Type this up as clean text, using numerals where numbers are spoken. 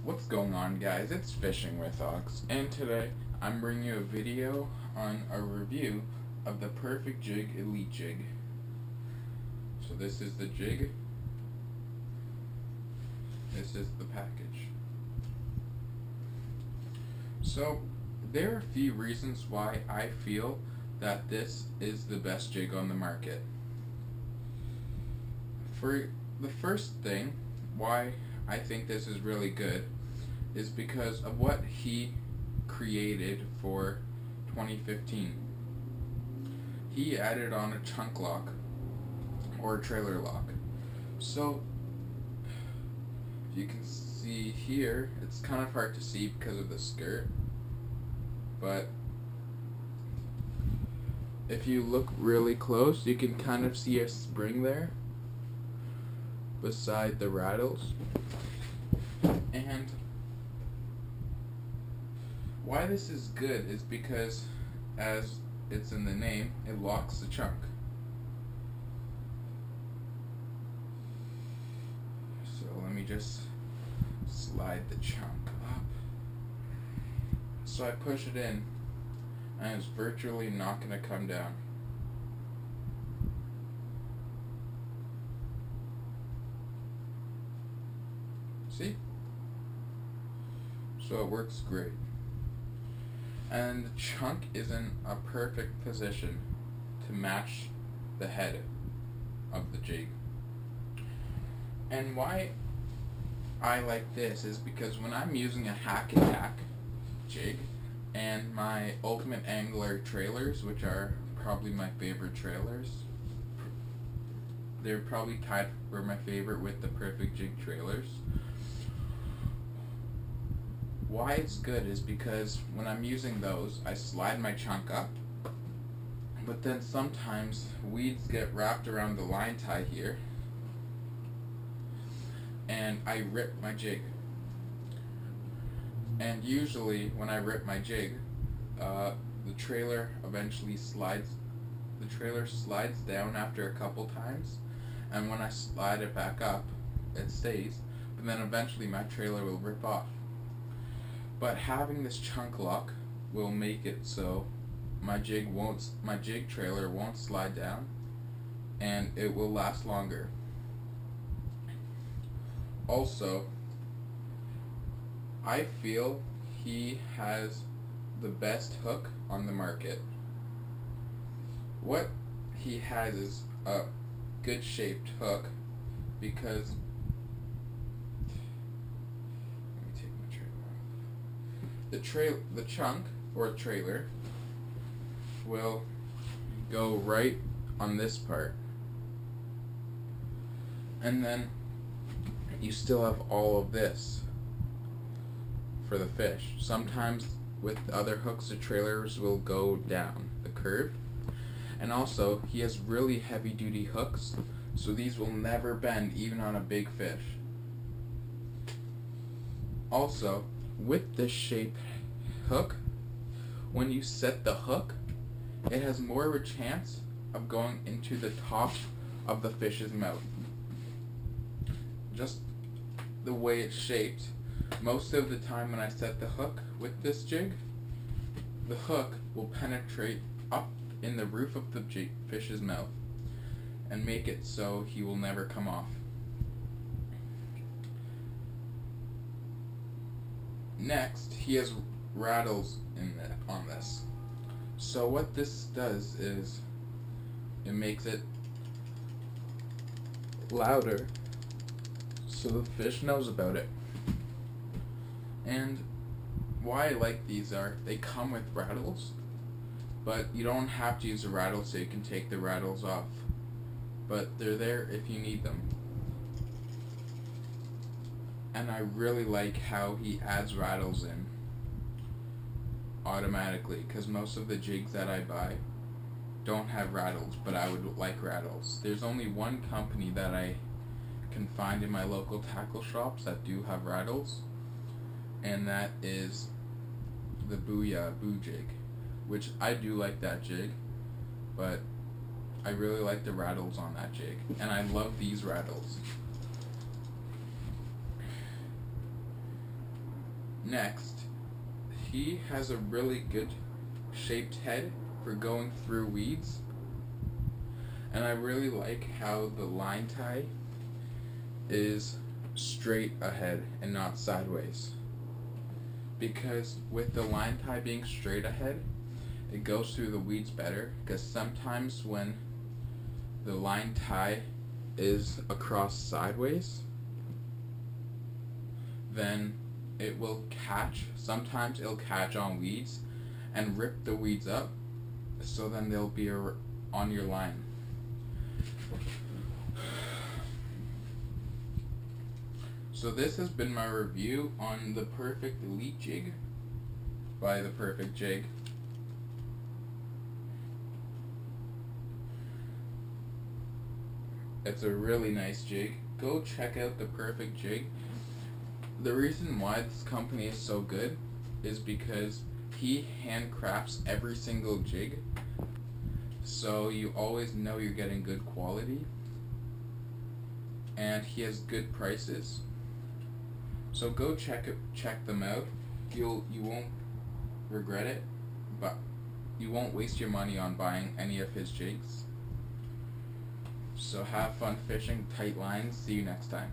What's going on, guys? It's Fishing with Ox, and today I'm bringing you a video on a review of the Theperfectjig Elite Jig. So this is the jig, this is the package. So there are a few reasons why I feel that this is the best jig on the market. For the first thing, why I think this is really good is because of what he created for 2015. He added on a chunk lock or a trailer lock. So if you can see here, it's kind of hard to see because of the skirt, but if you look really close, you can kind of see a spring there beside the rattles. And why this is good is because, as it's in the name, it locks the chunk. So let me just slide the chunk up. So I push it in, and it's virtually not going to come down. See? So it works great. And the chunk is in a perfect position to match the head of the jig. And why I like this is because when I'm using a hack and tack jig and my Ultimate Angler trailers, which are probably my favorite trailers, they're probably tied for my favorite with the Theperfectjig trailers. Why it's good is because when I'm using those, I slide my chunk up, but then sometimes weeds get wrapped around the line tie here, and I rip my jig. And usually when I rip my jig, the trailer eventually slides. The trailer slides down after a couple times, and when I slide it back up, it stays, but then eventually my trailer will rip off. But having this chunk lock will make it so my jig trailer won't slide down, and it will last longer. Also, I feel he has the best hook on the market. What he has is a good shaped hook, because the chunk or trailer will go right on this part, and then you still have all of this for the fish. Sometimes with other hooks the trailers will go down the curve, and also he has really heavy duty hooks, so these will never bend even on a big fish. Also, with this shape hook, when you set the hook, it has more of a chance of going into the top of the fish's mouth. Just the way it's shaped, most of the time when I set the hook with this jig, the hook will penetrate up in the roof of the fish's mouth and make it so he will never come off. Next, he has rattles on this. So what this does is it makes it louder so the fish knows about it. And why I like these are they come with rattles, but you don't have to use a rattle, so you can take the rattles off, but they're there if you need them. And I really like how he adds rattles in automatically, because most of the jigs that I buy don't have rattles, but I would like rattles. There's only one company that I can find in my local tackle shops that do have rattles, and that is the Booyah Boo Jig, which I do like that jig, but I really like the rattles on that jig, and I love these rattles. Next, he has a really good shaped head for going through weeds, and I really like how the line tie is straight ahead and not sideways, because with the line tie being straight ahead, it goes through the weeds better, because sometimes when the line tie is across sideways, then it will catch, sometimes it'll catch on weeds and rip the weeds up, so then they'll be on your line. So this has been my review on the Perfect Elite Jig by The Perfect Jig. It's a really nice jig. Go check out The Perfect Jig. The reason why this company is so good is because he handcrafts every single jig, so you always know you're getting good quality, and he has good prices. So go check them out. You won't regret it, but you won't waste your money on buying any of his jigs. So have fun fishing, tight lines. See you next time.